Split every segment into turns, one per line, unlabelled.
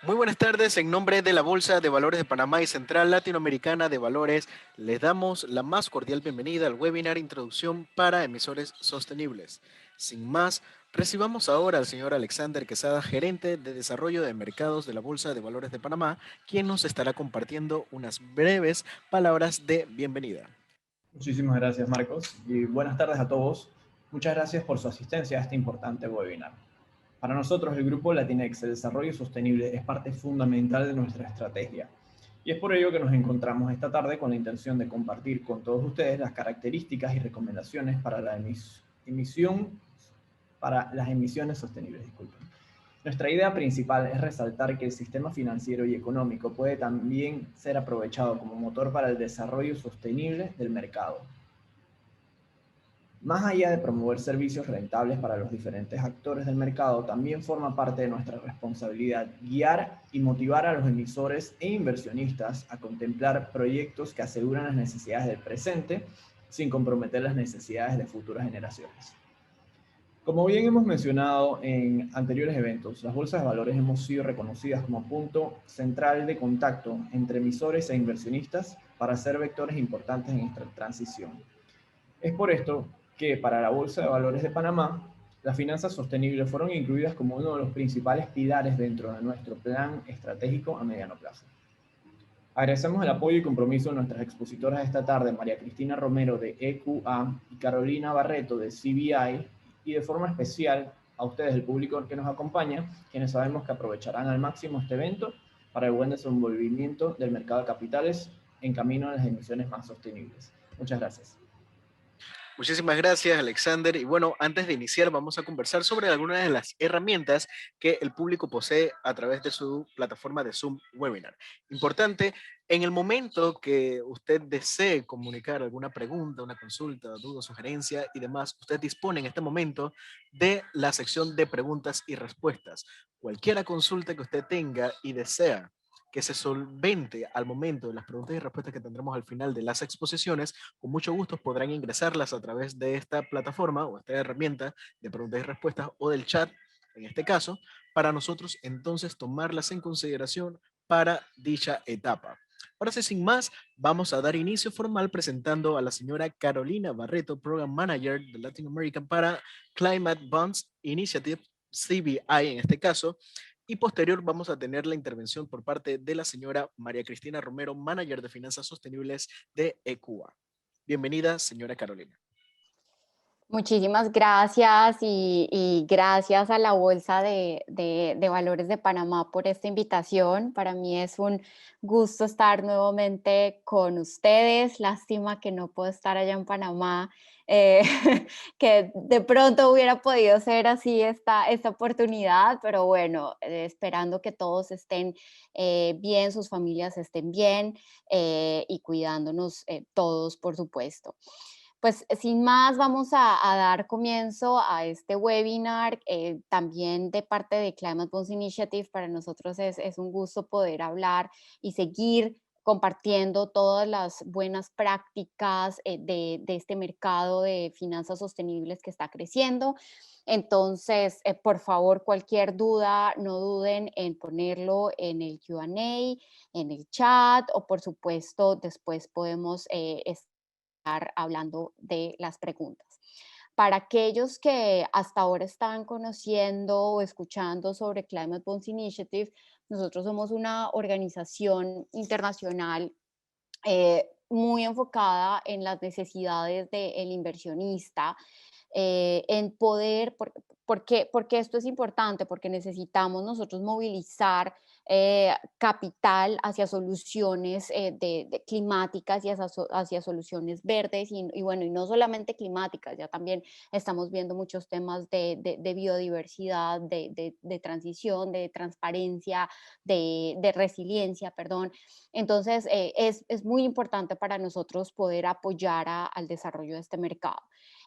Muy buenas tardes. En nombre de la Bolsa de Valores de Panamá y Central Latinoamericana de Valores, les damos la más cordial bienvenida al webinar Introducción para Emisores Sostenibles. Sin más, recibamos ahora al señor Alexander Quesada, gerente de Desarrollo de Mercados de la Bolsa de Valores de Panamá, quien nos estará compartiendo unas breves palabras de bienvenida.
Muchísimas gracias, Marcos, y buenas tardes a todos. Muchas gracias por su asistencia a este importante webinar. Para nosotros, el Grupo Latinex, el desarrollo sostenible es parte fundamental de nuestra estrategia. Y es por ello que nos encontramos esta tarde con la intención de compartir con todos ustedes las características y recomendaciones para la para las emisiones sostenibles. Disculpen. Nuestra idea principal es resaltar que el sistema financiero y económico puede también ser aprovechado como motor para el desarrollo sostenible del mercado. Más allá de promover servicios rentables para los diferentes actores del mercado, también forma parte de nuestra responsabilidad guiar y motivar a los emisores e inversionistas a contemplar proyectos que aseguran las necesidades del presente sin comprometer las necesidades de futuras generaciones. Como bien hemos mencionado en anteriores eventos, las bolsas de valores hemos sido reconocidas como punto central de contacto entre emisores e inversionistas para ser vectores importantes en esta transición. Es por esto que para la Bolsa de Valores de Panamá, las finanzas sostenibles fueron incluidas como uno de los principales pilares dentro de nuestro plan estratégico a mediano plazo. Agradecemos el apoyo y compromiso de nuestras expositoras de esta tarde, María Cristina Romero de EQA y Carolina Barreto de CBI, y de forma especial a ustedes, el público que nos acompaña, quienes sabemos que aprovecharán al máximo este evento para el buen desenvolvimiento del mercado de capitales en camino a las emisiones más sostenibles. Muchas gracias.
Muchísimas gracias, Alexander. Y bueno, antes de iniciar, vamos a conversar sobre algunas de las herramientas que el público posee a través de su plataforma de Zoom Webinar. Importante, en el momento que usted desee comunicar alguna pregunta, una consulta, duda, sugerencia y demás, usted dispone en este momento de la sección de preguntas y respuestas. Cualquier consulta que usted tenga y desea que se solvente al momento de las preguntas y respuestas que tendremos al final de las exposiciones, con mucho gusto podrán ingresarlas a través de esta plataforma o esta herramienta de preguntas y respuestas o del chat, en este caso, para nosotros entonces tomarlas en consideración para dicha etapa. Ahora sí, sin más, vamos a dar inicio formal presentando a la señora Carolina Barreto, Program Manager de Latin American para Climate Bonds Initiative, CBI en este caso, y posterior vamos a tener la intervención por parte de la señora María Cristina Romero, Manager de Finanzas Sostenibles de ECUA. Bienvenida, señora Carolina.
Muchísimas gracias y gracias a la Bolsa de Valores de Panamá por esta invitación. Para mí es un gusto estar nuevamente con ustedes. Lástima que no puedo estar allá en Panamá, eh, que de pronto hubiera podido ser así esta oportunidad, pero bueno, esperando que todos estén bien, sus familias estén bien y cuidándonos todos, por supuesto. Pues sin más, vamos a dar comienzo a este webinar, también de parte de Climate Bonds Initiative. Para nosotros es un gusto poder hablar y seguir compartiendo todas las buenas prácticas de este mercado de finanzas sostenibles que está creciendo. Entonces, por favor, cualquier duda, no duden en ponerlo en el Q&A, en el chat, o por supuesto, después podemos hablando de las preguntas. Para aquellos que hasta ahora están conociendo o escuchando sobre Climate Bonds Initiative, nosotros somos una organización internacional muy enfocada en las necesidades del inversionista, en poder, porque esto es importante, porque necesitamos nosotros movilizar capital hacia soluciones climáticas y hacia soluciones verdes y bueno, y no solamente climáticas, ya también estamos viendo muchos temas de biodiversidad, de transición, de transparencia, de resiliencia, perdón. Entonces, es muy importante para nosotros poder apoyar al desarrollo de este mercado.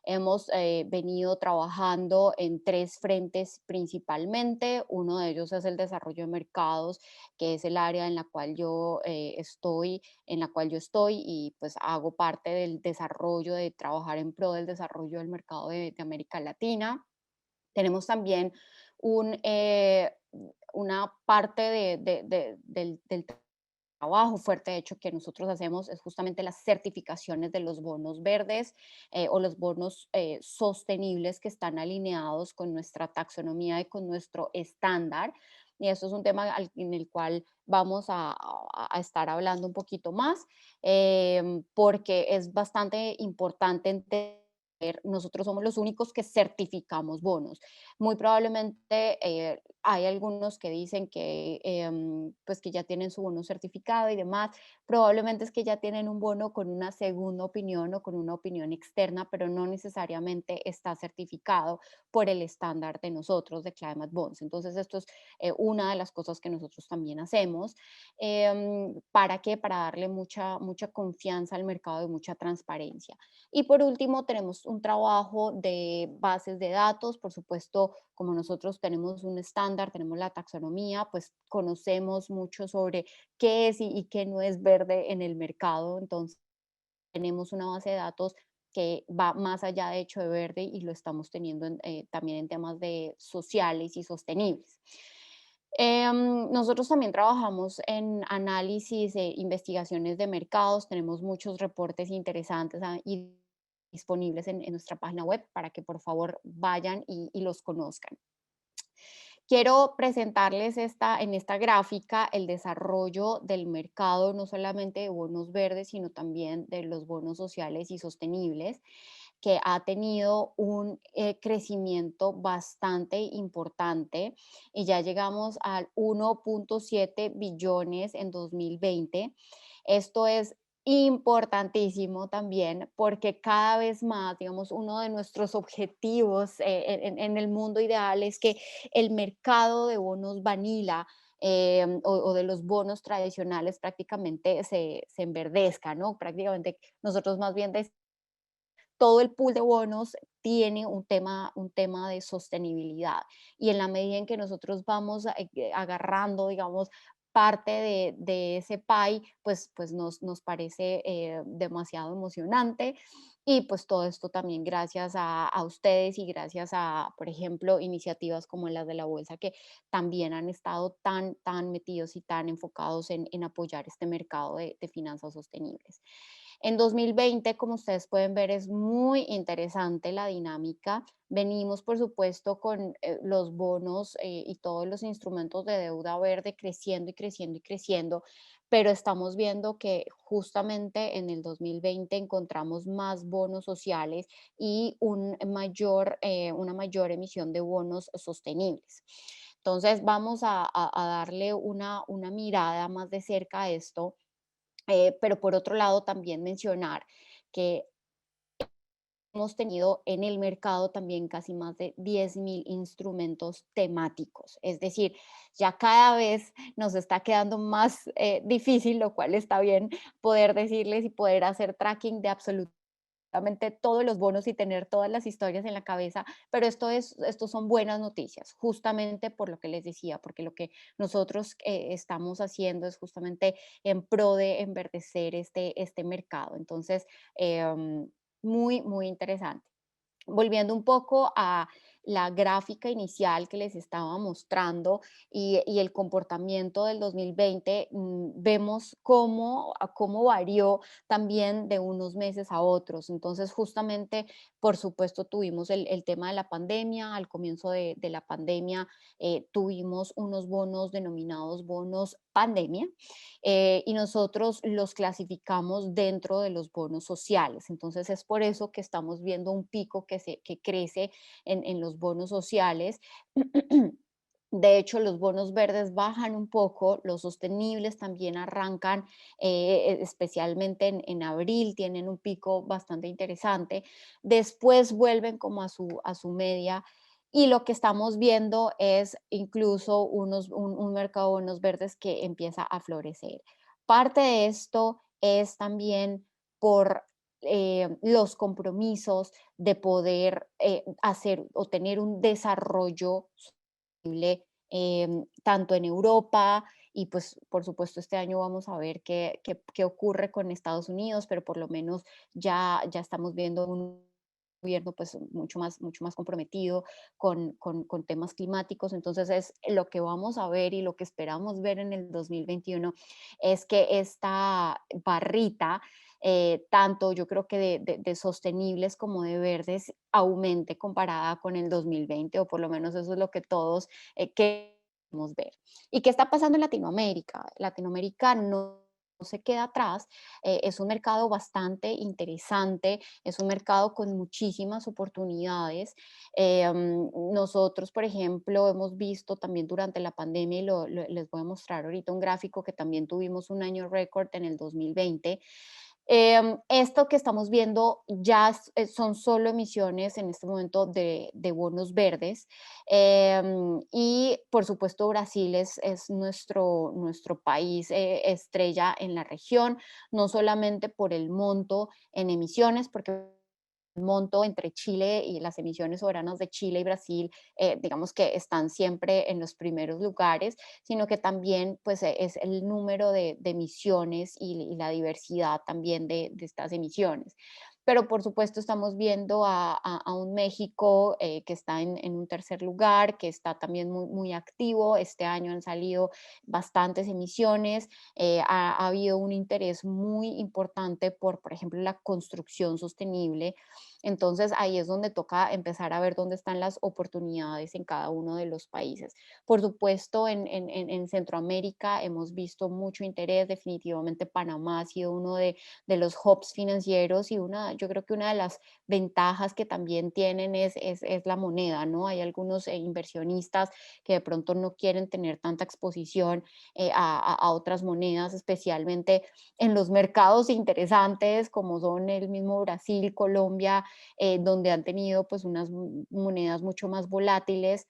Hemos venido trabajando en tres frentes principalmente. Uno de ellos es el desarrollo de mercados, que es el área en la cual yo estoy, y pues hago parte del desarrollo, de trabajar en pro del desarrollo del mercado de América Latina. Tenemos también un, una parte del trabajo fuerte, de hecho, que nosotros hacemos es justamente las certificaciones de los bonos verdes o los bonos sostenibles que están alineados con nuestra taxonomía y con nuestro estándar. Y eso es un tema en el cual vamos a estar hablando un poquito más, porque es bastante importante entender. Nosotros somos los únicos que certificamos bonos. Muy probablemente hay algunos que dicen que, pues que ya tienen su bono certificado y demás. Probablemente es que ya tienen un bono con una segunda opinión o con una opinión externa, pero no necesariamente está certificado por el estándar de nosotros, de Climate Bonds. Entonces, esto es una de las cosas que nosotros también hacemos. ¿Para qué? Para darle mucha confianza al mercado y mucha transparencia. Y por último, tenemos un trabajo de bases de datos. Por supuesto, como nosotros tenemos un estándar, tenemos la taxonomía, pues conocemos mucho sobre qué es y qué no es verde en el mercado. Entonces, tenemos una base de datos que va más allá de hecho de verde y lo estamos teniendo también en temas de sociales y sostenibles. Nosotros también trabajamos en análisis e investigaciones de mercados, tenemos muchos reportes interesantes y disponibles en nuestra página web para que por favor vayan y los conozcan. Quiero presentarles en esta gráfica el desarrollo del mercado, no solamente de bonos verdes, sino también de los bonos sociales y sostenibles, que ha tenido un crecimiento bastante importante y ya llegamos al 1.7 billones en 2020. Esto es importantísimo también porque cada vez más, digamos, uno de nuestros objetivos en el mundo ideal es que el mercado de bonos vanilla o de los bonos tradicionales prácticamente se enverdezca, ¿no? Prácticamente nosotros más bien todo el pool de bonos tiene un tema de sostenibilidad y en la medida en que nosotros vamos agarrando, digamos, parte de ese pie, pues nos parece demasiado emocionante y pues todo esto también gracias a ustedes y gracias a, por ejemplo, iniciativas como las de la Bolsa que también han estado tan metidos y tan enfocados en apoyar este mercado de finanzas sostenibles. En 2020, como ustedes pueden ver, es muy interesante la dinámica. Venimos, por supuesto, con los bonos y todos los instrumentos de deuda verde creciendo y creciendo y creciendo, pero estamos viendo que justamente en el 2020 encontramos más bonos sociales y una mayor emisión de bonos sostenibles. Entonces, vamos a darle una mirada más de cerca a esto, pero por otro lado también mencionar que hemos tenido en el mercado también casi más de 10.000 instrumentos temáticos. Es decir, ya cada vez nos está quedando más difícil, lo cual está bien, poder decirles y poder hacer tracking de absolutamente todos los bonos y tener todas las historias en la cabeza, pero esto son buenas noticias, justamente por lo que les decía, porque lo que nosotros estamos haciendo es justamente en pro de enverdecer este mercado. Entonces, muy interesante. Volviendo un poco a la gráfica inicial que les estaba mostrando y el comportamiento del 2020, vemos cómo varió también de unos meses a otros. Entonces, justamente, por supuesto, tuvimos el tema de la pandemia. Al comienzo de la pandemia tuvimos unos bonos denominados bonos pandemia, y nosotros los clasificamos dentro de los bonos sociales. Entonces es por eso que estamos viendo un pico que crece en los bonos sociales. De hecho, los bonos verdes bajan un poco, los sostenibles también arrancan, especialmente en abril, tienen un pico bastante interesante. Después vuelven como a su media y lo que estamos viendo es incluso un mercado de bonos verdes que empieza a florecer. Parte de esto es también por los compromisos de poder hacer o tener un desarrollo sostenible, tanto en Europa y pues por supuesto este año vamos a ver qué ocurre con Estados Unidos, pero por lo menos ya estamos viendo un gobierno pues mucho más comprometido con temas climáticos. Entonces es lo que vamos a ver y lo que esperamos ver en el 2021 es que esta barrita, tanto yo creo que de sostenibles como de verdes, aumente comparada con el 2020, o por lo menos eso es lo que todos queremos ver. ¿Y qué está pasando en Latinoamérica? Latinoamérica no se queda atrás, es un mercado bastante interesante, es un mercado con muchísimas oportunidades. Nosotros, por ejemplo, hemos visto también durante la pandemia, y les voy a mostrar ahorita un gráfico que también tuvimos un año récord en el 2020. Esto que estamos viendo ya son solo emisiones en este momento de bonos verdes. Y por supuesto Brasil es nuestro país estrella en la región, no solamente por el monto en emisiones, porque el monto entre Chile y las emisiones soberanas de Chile y Brasil, digamos que están siempre en los primeros lugares, sino que también pues es el número de emisiones y la diversidad también de estas emisiones. Pero por supuesto estamos viendo a un México que está en un tercer lugar, que está también muy activo. Este año han salido bastantes emisiones. Ha habido un interés muy importante por ejemplo, la construcción sostenible. Entonces ahí es donde toca empezar a ver dónde están las oportunidades en cada uno de los países. Por supuesto, en Centroamérica hemos visto mucho interés. Definitivamente Panamá ha sido uno de los hubs financieros, y yo creo que una de las ventajas que también tienen es la moneda, ¿no? Hay algunos inversionistas que de pronto no quieren tener tanta exposición a otras monedas, especialmente en los mercados interesantes como son el mismo Brasil, Colombia, donde han tenido pues unas monedas mucho más volátiles.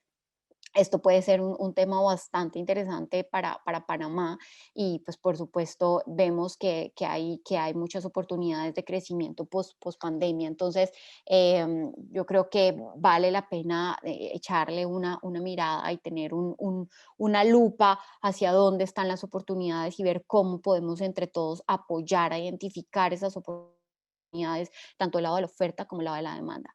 Esto puede ser un tema bastante interesante para Panamá, y pues por supuesto vemos que hay muchas oportunidades de crecimiento post pandemia. Entonces yo creo que vale la pena echarle una mirada y tener una lupa hacia dónde están las oportunidades y ver cómo podemos entre todos apoyar a identificar esas oportunidades, tanto el lado de la oferta como el lado de la demanda.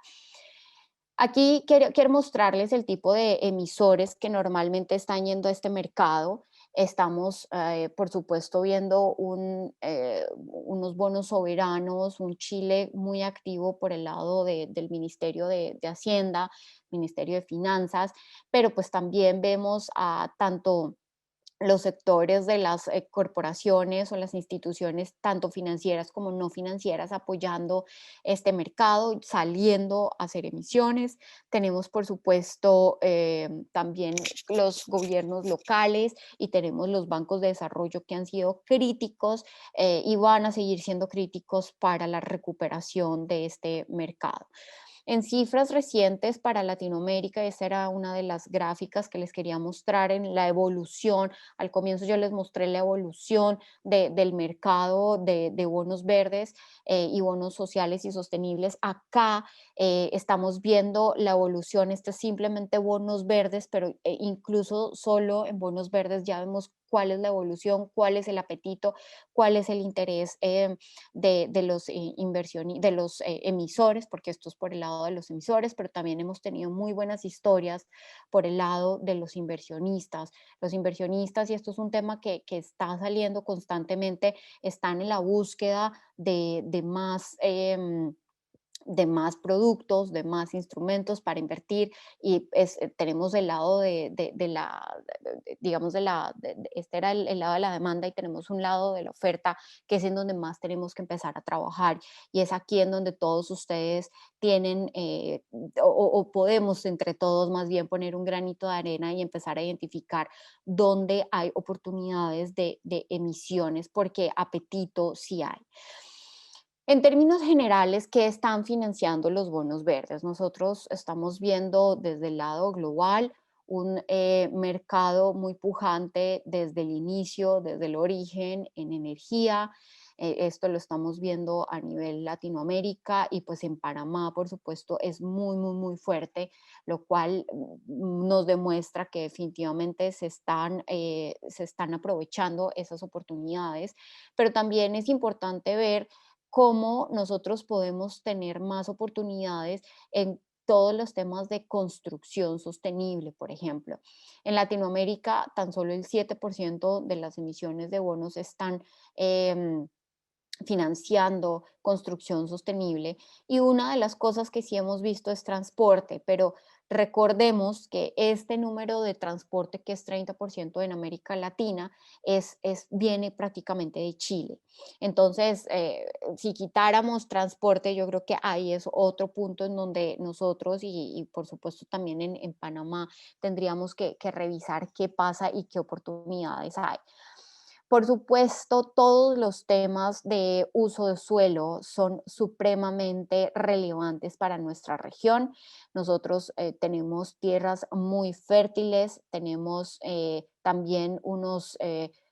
Aquí quiero mostrarles el tipo de emisores que normalmente están yendo a este mercado. Estamos, por supuesto, viendo unos bonos soberanos, un Chile muy activo por el lado del Ministerio de Hacienda, Ministerio de Finanzas, pero pues también vemos a tanto los sectores de las corporaciones o las instituciones, tanto financieras como no financieras, apoyando este mercado, saliendo a hacer emisiones. Tenemos, por supuesto, también los gobiernos locales, y tenemos los bancos de desarrollo que han sido críticos y van a seguir siendo críticos para la recuperación de este mercado. En cifras recientes para Latinoamérica, esa era una de las gráficas que les quería mostrar en la evolución. Al comienzo yo les mostré la evolución del mercado de bonos verdes y bonos sociales y sostenibles. Acá estamos viendo la evolución. Este es simplemente bonos verdes, pero incluso solo en bonos verdes ya vemos cuál es la evolución, cuál es el apetito, cuál es el interés de los, de los emisores, porque esto es por el lado de los emisores, pero también hemos tenido muy buenas historias por el lado de los inversionistas. Los inversionistas, y esto es un tema que está saliendo constantemente, están en la búsqueda de más productos, de más instrumentos para invertir, y tenemos el lado de la, digamos, este era el lado de la demanda, y tenemos un lado de la oferta, que es en donde más tenemos que empezar a trabajar, y es aquí en donde todos ustedes tienen, o podemos entre todos más bien poner un granito de arena y empezar a identificar dónde hay oportunidades de emisiones, porque apetito sí hay. En términos generales, ¿qué están financiando los bonos verdes? Nosotros estamos viendo desde el lado global un mercado muy pujante desde el inicio, desde el origen en energía. Esto lo estamos viendo a nivel Latinoamérica, y pues en Panamá, por supuesto, es muy fuerte, lo cual nos demuestra que definitivamente se están aprovechando esas oportunidades. Pero también es importante ver cómo nosotros podemos tener más oportunidades en todos los temas de construcción sostenible, por ejemplo. En Latinoamérica, tan solo el 7% de las emisiones de bonos están financiando construcción sostenible, y una de las cosas que sí hemos visto es transporte, pero recordemos que este número de transporte, que es 30% en América Latina, viene prácticamente de Chile. Entonces, si quitáramos transporte, yo creo que ahí es otro punto en donde nosotros y por supuesto también en Panamá tendríamos que revisar qué pasa y qué oportunidades hay. Por supuesto, todos los temas de uso de suelo son supremamente relevantes para nuestra región. Nosotros tenemos tierras muy fértiles, tenemos también unos,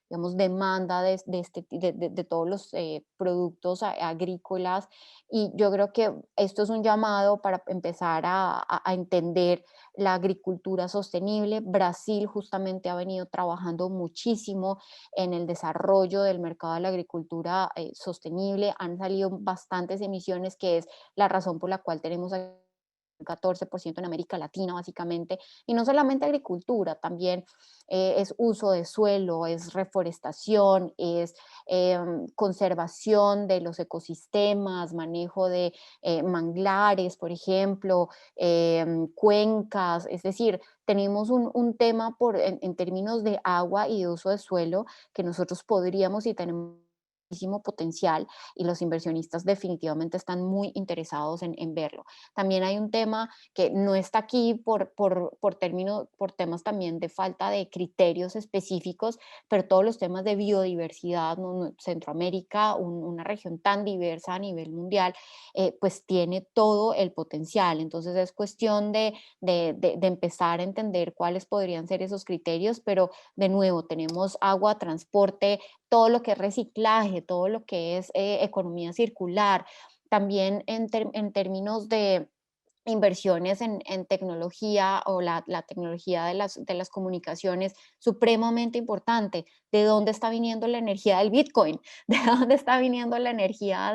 digamos, demanda de todos los productos agrícolas, y yo creo que esto es un llamado para empezar a entender la agricultura sostenible. Brasil justamente ha venido trabajando muchísimo en el desarrollo del mercado de la agricultura sostenible. Han salido bastantes emisiones, que es la razón por la cual tenemos un 14% en América Latina, básicamente. Y no solamente agricultura, también es uso de suelo, es reforestación, es conservación de los ecosistemas, manejo de manglares, por ejemplo, cuencas. Es decir, tenemos un tema en términos de agua y de uso de suelo, que nosotros podríamos y tenemos muchísimo potencial, y los inversionistas definitivamente están muy interesados en verlo. También hay un tema que no está aquí por temas también de falta de criterios específicos, pero todos los temas de biodiversidad, ¿no? Centroamérica, una región tan diversa a nivel mundial, pues tiene todo el potencial. Entonces es cuestión de empezar a entender cuáles podrían ser esos criterios, pero de nuevo tenemos agua, transporte, todo lo que es reciclaje, todo lo que es economía circular. También en términos de inversiones en tecnología, o la tecnología de las comunicaciones, supremamente importante. ¿De dónde está viniendo la energía del Bitcoin? ¿De dónde está viniendo la energía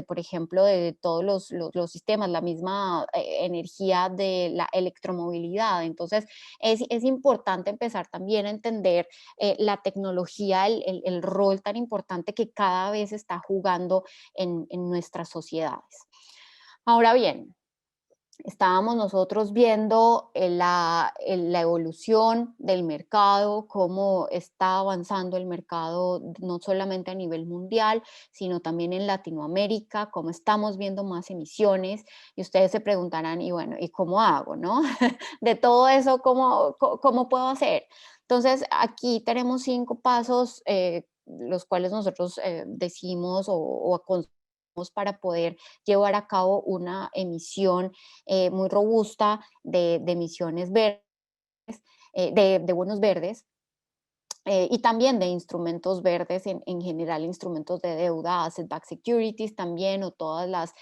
por ejemplo, de todos los sistemas, la misma energía de la electromovilidad? Entonces, es importante empezar también a entender la tecnología, el rol tan importante que cada vez está jugando en nuestras sociedades. Ahora bien, estábamos nosotros viendo la evolución del mercado, cómo está avanzando el mercado, no solamente a nivel mundial, sino también en Latinoamérica, cómo estamos viendo más emisiones, y ustedes se preguntarán, y bueno, ¿y cómo hago, no? De todo eso, ¿cómo puedo hacer? Entonces, aquí tenemos 5 pasos, los cuales nosotros decimos o aconsejamos para poder llevar a cabo una emisión muy robusta de emisiones verdes, de bonos verdes, y también de instrumentos verdes en general, instrumentos de deuda, asset-backed securities también, o todas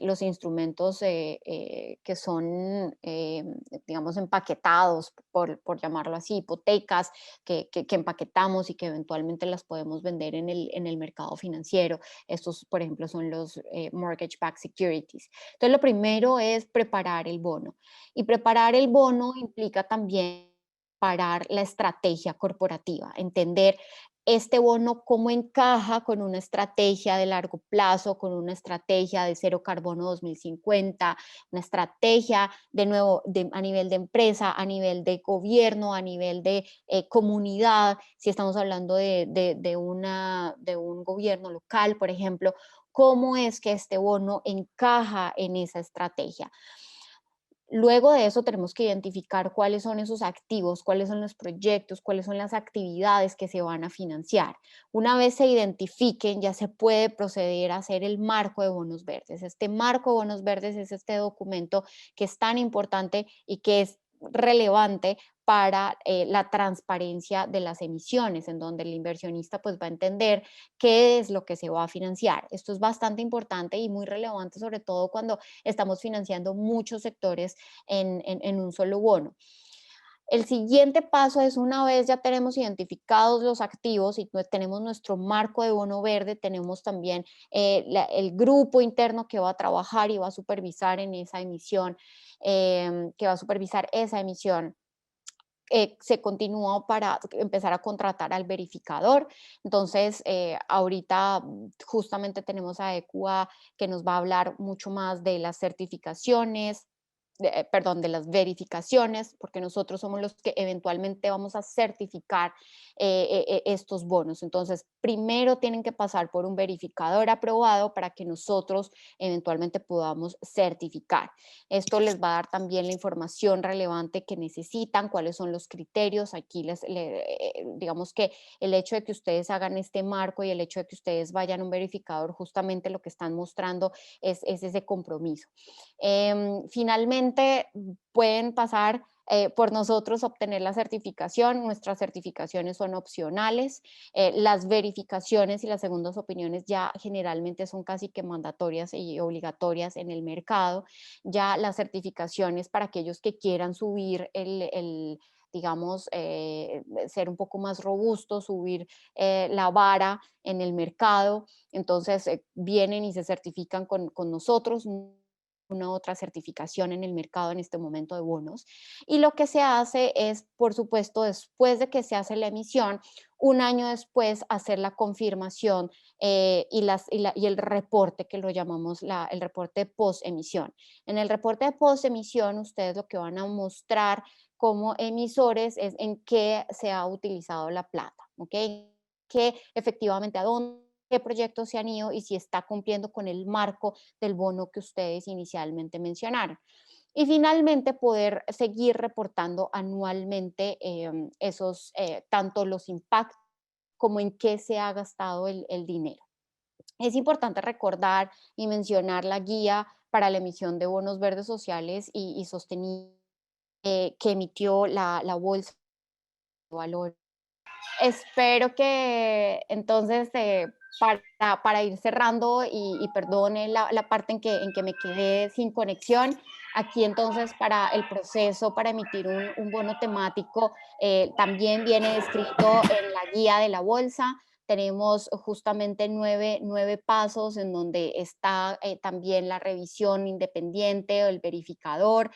los instrumentos que son, digamos, empaquetados, por llamarlo así, hipotecas que empaquetamos y que eventualmente las podemos vender en el mercado financiero. Estos, por ejemplo, son los mortgage-backed securities. Entonces, lo primero es preparar el bono. Y preparar el bono implica también parar la estrategia corporativa, entender este bono cómo encaja con una estrategia de largo plazo, con una estrategia de cero carbono 2050, una estrategia de nuevo a nivel de empresa, a nivel de gobierno, a nivel de comunidad, si estamos hablando de un gobierno local, por ejemplo, cómo es que este bono encaja en esa estrategia. Luego de eso tenemos que identificar cuáles son esos activos, cuáles son los proyectos, cuáles son las actividades que se van a financiar. Una vez se identifiquen, ya se puede proceder a hacer el marco de bonos verdes. Este marco de bonos verdes es este documento que es tan importante y que es relevante para la transparencia de las emisiones, en donde el inversionista pues va a entender qué es lo que se va a financiar. Esto es bastante importante y muy relevante, sobre todo cuando estamos financiando muchos sectores en un solo bono. El siguiente paso es, una vez ya tenemos identificados los activos y tenemos nuestro marco de bono verde, tenemos también el grupo interno que va a trabajar y va a supervisar en esa emisión, que va a supervisar esa emisión. Se continúa para empezar a contratar al verificador. Entonces, ahorita justamente tenemos a EQA que nos va a hablar mucho más de las certificaciones, perdón, de las verificaciones, porque nosotros somos los que eventualmente vamos a certificar estos bonos. Entonces, primero tienen que pasar por un verificador aprobado para que nosotros eventualmente podamos certificar. Esto les va a dar también la información relevante que necesitan, cuáles son los criterios. Aquí digamos que el hecho de que ustedes hagan este marco y el hecho de que ustedes vayan a un verificador, justamente lo que están mostrando es ese compromiso. Finalmente, pueden pasar por nosotros obtener la certificación. Nuestras certificaciones son opcionales. Las verificaciones y las segundas opiniones ya generalmente son casi que mandatorias y obligatorias en el mercado. Ya las certificaciones para aquellos que quieran subir digamos, ser un poco más robusto, subir la vara en el mercado. Entonces, vienen y se certifican con nosotros, una otra certificación en el mercado en este momento de bonos. Y lo que se hace es, por supuesto, después de que se hace la emisión, un año después hacer la confirmación y el reporte, que lo llamamos el reporte post-emisión. En el reporte post-emisión, ustedes lo que van a mostrar como emisores es en qué se ha utilizado la plata, ¿ok? Que efectivamente a dónde, qué proyectos se han ido y si está cumpliendo con el marco del bono que ustedes inicialmente mencionaron. Y finalmente poder seguir reportando anualmente esos, tanto los impactos como en qué se ha gastado el dinero. Es importante recordar y mencionar la guía para la emisión de bonos verdes sociales y sostenibles que emitió la Bolsa de Valores. Espero que entonces, para ir cerrando y perdone la parte en que me quedé sin conexión, aquí entonces para el proceso para emitir un bono temático también viene descrito en la guía de la bolsa. Tenemos justamente nueve pasos en donde está también la revisión independiente o el verificador.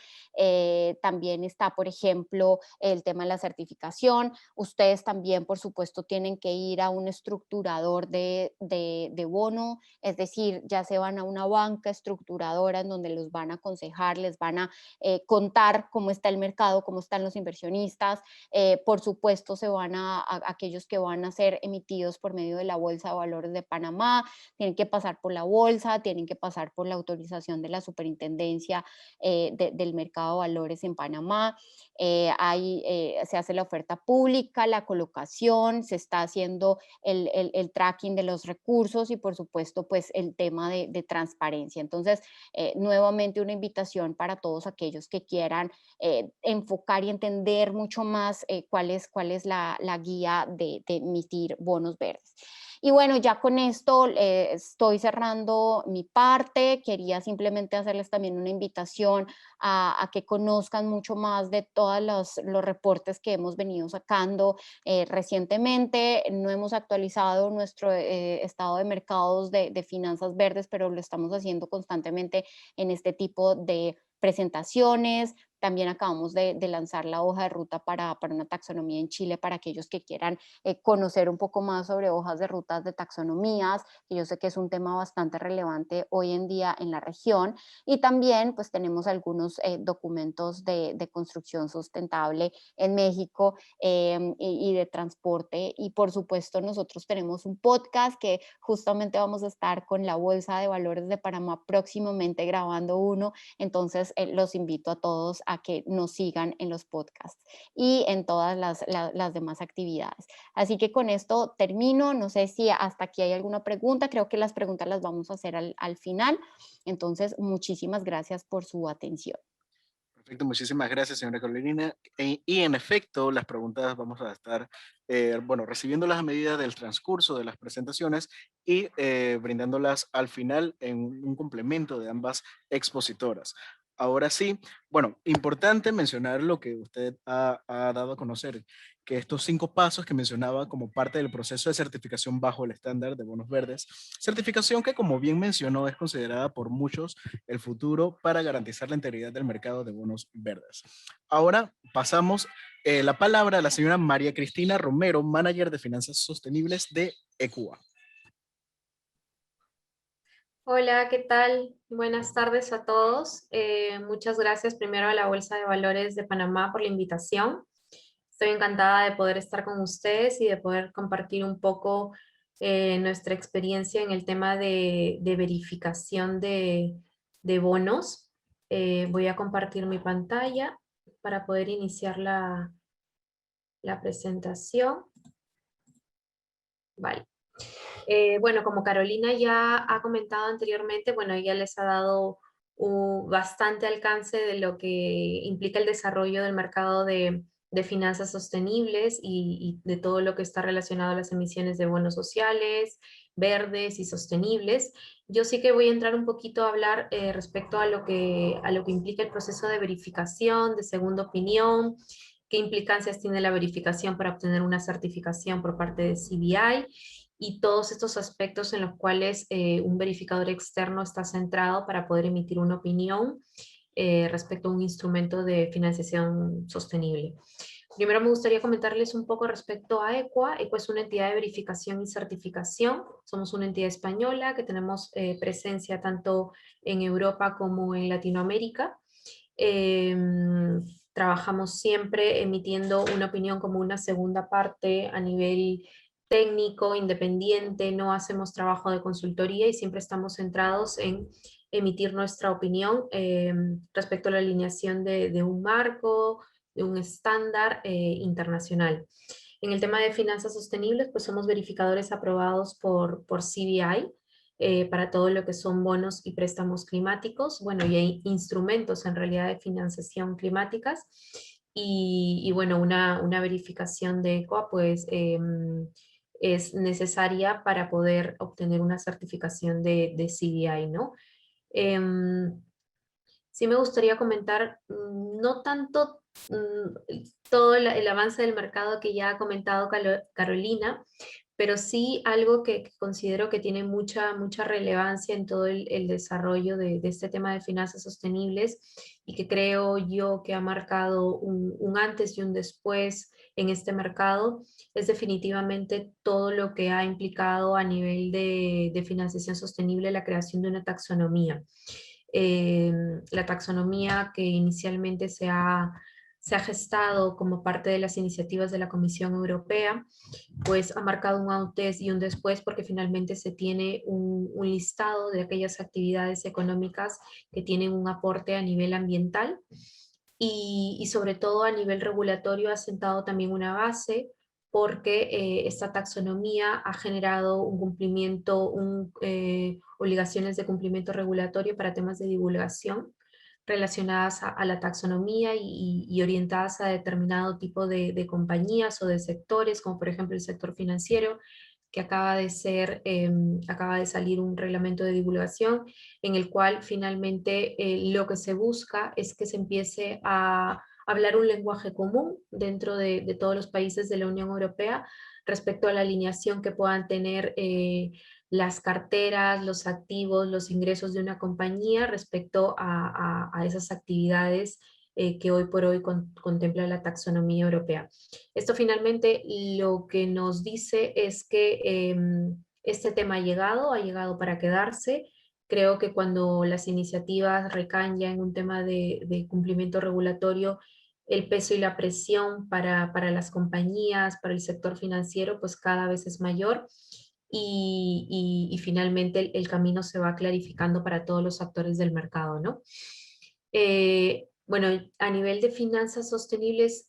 También está, por ejemplo, el tema de la certificación. Ustedes también, por supuesto, tienen que ir a un estructurador de bono, es decir, ya se van a una banca estructuradora en donde los van a aconsejar, les van a contar cómo está el mercado, cómo están los inversionistas. Por supuesto, se van a aquellos que van a ser emitidos por medio de la Bolsa de Valores de Panamá, tienen que pasar por la bolsa, tienen que pasar por la autorización de la Superintendencia del Mercado de Valores en Panamá. Se hace la oferta pública, la colocación, se está haciendo el tracking de los recursos y por supuesto pues el tema de transparencia. Entonces, nuevamente una invitación para todos aquellos que quieran enfocar y entender mucho más cuál es la guía de emitir bonos verdes. Y bueno, ya con esto estoy cerrando mi parte. Quería simplemente hacerles también una invitación a que conozcan mucho más de todos los reportes que hemos venido sacando recientemente. No hemos actualizado nuestro estado de mercados de finanzas verdes, pero lo estamos haciendo constantemente en este tipo de presentaciones. También acabamos de lanzar la hoja de ruta para una taxonomía en Chile para aquellos que quieran conocer un poco más sobre hojas de rutas de taxonomías, que yo sé que es un tema bastante relevante hoy en día en la región. Y también pues tenemos algunos documentos de construcción sustentable en México y de transporte. Y por supuesto nosotros tenemos un podcast que justamente vamos a estar con la Bolsa de Valores de Panamá próximamente grabando uno. Entonces los invito a todos a que nos sigan en los podcasts y en todas las demás actividades. Así que con esto termino. No sé si hasta aquí hay alguna pregunta. Creo que las preguntas las vamos a hacer al final. Entonces, muchísimas gracias por su atención.
Perfecto, muchísimas gracias, señora Carolina. Y en efecto, las preguntas vamos a estar, bueno, recibiéndolas a medida del transcurso de las presentaciones y brindándolas al final en un complemento de ambas expositoras. Ahora sí, bueno, importante mencionar lo que usted ha dado a conocer, que estos 5 pasos que mencionaba como parte del proceso de certificación bajo el estándar de bonos verdes, certificación que como bien mencionó es considerada por muchos el futuro para garantizar la integridad del mercado de bonos verdes. Ahora pasamos la palabra a la señora María Cristina Romero, manager de finanzas sostenibles de ECUA.
Hola, ¿qué tal? Buenas tardes a todos. Muchas gracias primero a la Bolsa de Valores de Panamá por la invitación. Estoy encantada de poder estar con ustedes y de poder compartir un poco nuestra experiencia en el tema de verificación de bonos. Voy a compartir mi pantalla para poder iniciar la presentación. Vale. Bueno, como Carolina ya ha comentado anteriormente, bueno, ella les ha dado bastante alcance de lo que implica el desarrollo del mercado de finanzas sostenibles y de todo lo que está relacionado a las emisiones de bonos sociales, verdes y sostenibles. Yo sí que voy a entrar un poquito a hablar respecto a lo que implica el proceso de verificación, de segunda opinión, qué implicancias tiene la verificación para obtener una certificación por parte de CBI y todos estos aspectos en los cuales un verificador externo está centrado para poder emitir una opinión respecto a un instrumento de financiación sostenible. Primero me gustaría comentarles un poco respecto a ECUA. ECUA es una entidad de verificación y certificación. Somos una entidad española que tenemos presencia tanto en Europa como en Latinoamérica. Trabajamos siempre emitiendo una opinión como una segunda parte a nivel técnico, independiente, no hacemos trabajo de consultoría y siempre estamos centrados en emitir nuestra opinión respecto a la alineación de un marco, de un estándar internacional. En el tema de finanzas sostenibles, pues somos verificadores aprobados por CBI, para todo lo que son bonos y préstamos climáticos, bueno, y hay instrumentos en realidad de financiación climáticas, y bueno, una verificación de ECOA, pues es necesaria para poder obtener una certificación de CBI, ¿no? Sí me gustaría comentar, no tanto todo el avance del mercado que ya ha comentado Carolina, pero sí algo que considero que tiene mucha relevancia en todo el desarrollo de este tema de finanzas sostenibles y que creo yo que ha marcado un antes y un después en este mercado, es definitivamente todo lo que ha implicado a nivel de financiación sostenible la creación de una taxonomía. La taxonomía que inicialmente se ha gestado como parte de las iniciativas de la Comisión Europea, pues ha marcado un antes y un después porque finalmente se tiene un listado de aquellas actividades económicas que tienen un aporte a nivel ambiental y sobre todo a nivel regulatorio ha sentado también una base porque esta taxonomía ha generado un cumplimiento, obligaciones de cumplimiento regulatorio para temas de divulgación relacionadas a la taxonomía y orientadas a determinado tipo de compañías o de sectores, como por ejemplo el sector financiero, que acaba de salir un reglamento de divulgación en el cual finalmente lo que se busca es que se empiece a hablar un lenguaje común dentro de todos los países de la Unión Europea respecto a la alineación que puedan tener las carteras, los activos, los ingresos de una compañía respecto a esas actividades que hoy por hoy contempla la taxonomía europea. Esto finalmente lo que nos dice es que este tema ha llegado para quedarse. Creo que cuando las iniciativas recaen ya en un tema de cumplimiento regulatorio, el peso y la presión para las compañías, para el sector financiero, pues cada vez es mayor y finalmente el camino se va clarificando para todos los actores del mercado, ¿no? Bueno, a nivel de finanzas sostenibles,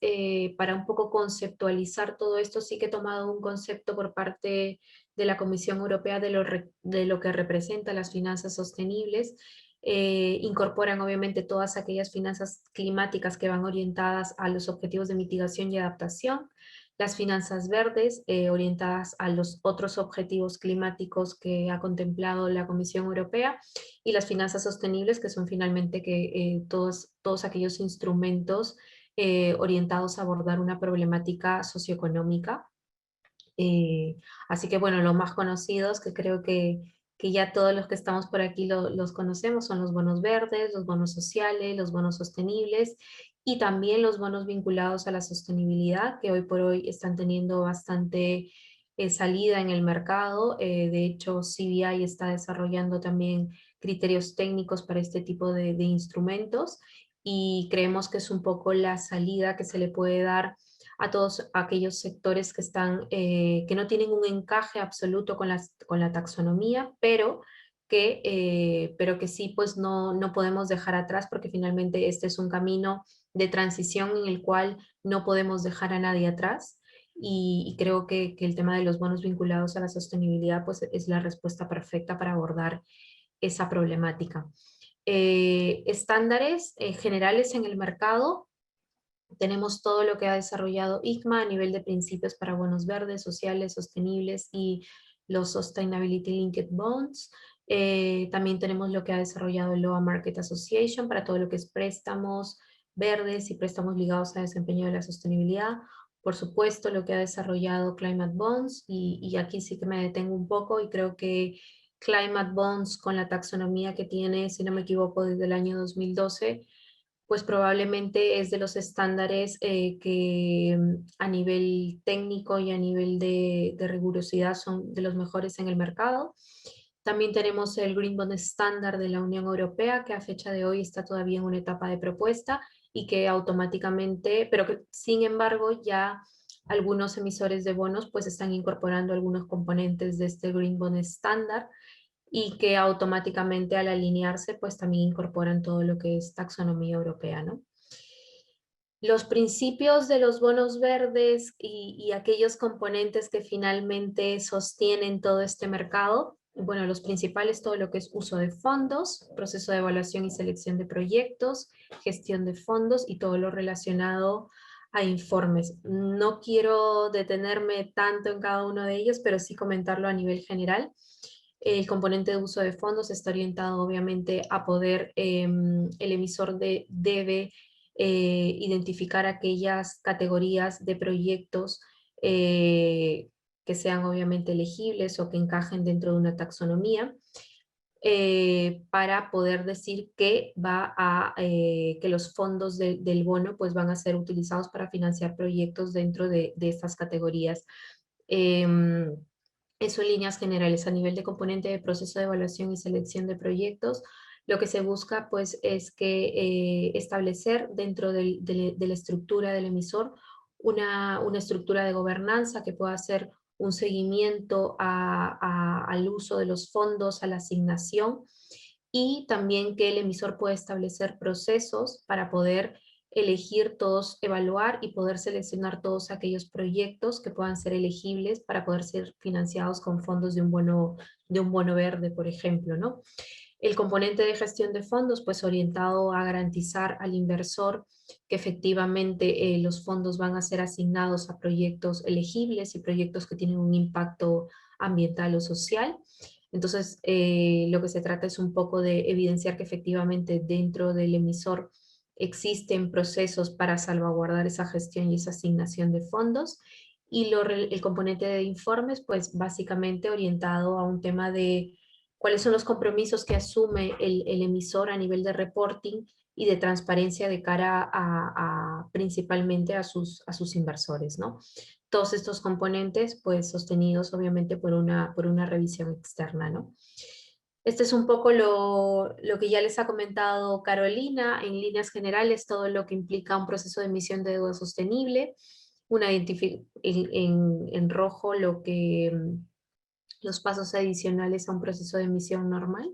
para un poco conceptualizar todo esto, sí que he tomado un concepto por parte de la Comisión Europea de lo que representa las finanzas sostenibles. Incorporan obviamente todas aquellas finanzas climáticas que van orientadas a los objetivos de mitigación y adaptación, las finanzas verdes orientadas a los otros objetivos climáticos que ha contemplado la Comisión Europea, y las finanzas sostenibles, que son finalmente todos aquellos instrumentos orientados a abordar una problemática socioeconómica. Así que bueno, los más conocidos, que creo que ya todos los que estamos por aquí los conocemos, son los bonos verdes, los bonos sociales, los bonos sostenibles, y también los bonos vinculados a la sostenibilidad, que hoy por hoy están teniendo bastante salida en el mercado. De hecho, CBI está desarrollando también criterios técnicos para este tipo de instrumentos, y creemos que es un poco la salida que se le puede dar a todos aquellos sectores que están, que no tienen un encaje absoluto con la taxonomía, pero que sí, pues no podemos dejar atrás, porque finalmente este es un camino de transición en el cual no podemos dejar a nadie atrás, y creo que el tema de los bonos vinculados a la sostenibilidad pues es la respuesta perfecta para abordar esa problemática. Estándares generales en el mercado. Tenemos todo lo que ha desarrollado ICMA a nivel de principios para bonos verdes, sociales, sostenibles y los Sustainability Linked Bonds. También tenemos lo que ha desarrollado el LOA Market Association para todo lo que es préstamos verdes y préstamos ligados al desempeño de la sostenibilidad. Por supuesto, lo que ha desarrollado Climate Bonds, y aquí sí que me detengo un poco, y creo que Climate Bonds, con la taxonomía que tiene, si no me equivoco, desde el año 2012, pues probablemente es de los estándares que a nivel técnico y a nivel de rigurosidad son de los mejores en el mercado. También tenemos el Green Bond Standard de la Unión Europea, que a fecha de hoy está todavía en una etapa de propuesta, y que automáticamente, pero que sin embargo ya algunos emisores de bonos pues están incorporando algunos componentes de este Green Bond Standard, y que automáticamente al alinearse pues también incorporan todo lo que es taxonomía europea, ¿no? Los principios de los bonos verdes y aquellos componentes que finalmente sostienen todo este mercado, bueno, los principales, todo lo que es uso de fondos, proceso de evaluación y selección de proyectos, gestión de fondos y todo lo relacionado a informes. No quiero detenerme tanto en cada uno de ellos, pero sí comentarlo a nivel general. El componente de uso de fondos está orientado obviamente a poder, el emisor debe identificar aquellas categorías de proyectos que sean obviamente elegibles o que encajen dentro de una taxonomía, para poder decir que que los fondos del bono pues van a ser utilizados para financiar proyectos dentro de estas categorías. Eso en líneas generales. A nivel de componente de proceso de evaluación y selección de proyectos, lo que se busca pues es que establecer dentro de la estructura del emisor una estructura de gobernanza que pueda hacer un seguimiento al uso de los fondos, a la asignación, y también que el emisor pueda establecer procesos para poder elegir todos, evaluar y poder seleccionar todos aquellos proyectos que puedan ser elegibles para poder ser financiados con fondos de un bono verde, por ejemplo, ¿no? El componente de gestión de fondos, pues orientado a garantizar al inversor que efectivamente los fondos van a ser asignados a proyectos elegibles y proyectos que tienen un impacto ambiental o social. Entonces, lo que se trata es un poco de evidenciar que efectivamente dentro del emisor existen procesos para salvaguardar esa gestión y esa asignación de fondos. Y el componente de informes, pues básicamente orientado a un tema de cuáles son los compromisos que asume el emisor a nivel de reporting y de transparencia de cara principalmente a sus inversores, ¿no? Todos estos componentes, pues sostenidos obviamente por una revisión externa, ¿no? Este es un poco lo que ya les ha comentado Carolina, en líneas generales, todo lo que implica un proceso de emisión de deuda sostenible, en rojo los pasos adicionales a un proceso de emisión normal.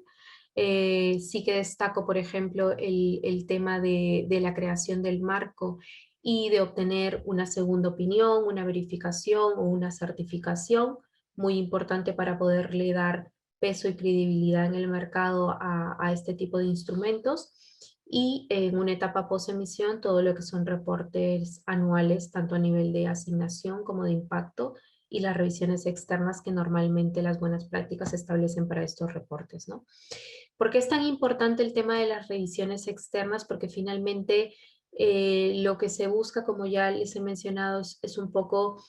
Sí que destaco, por ejemplo, el tema de la creación del marco y de obtener una segunda opinión, una verificación o una certificación, muy importante para poderle dar peso y credibilidad en el mercado a este tipo de instrumentos. y en una etapa post-emisión todo lo que son reportes anuales, tanto a nivel de asignación como de impacto, y las revisiones externas que normalmente las buenas prácticas establecen para estos reportes, ¿no? ¿Por qué es tan importante el tema de las revisiones externas? Porque finalmente lo que se busca, como ya les he mencionado, es un poco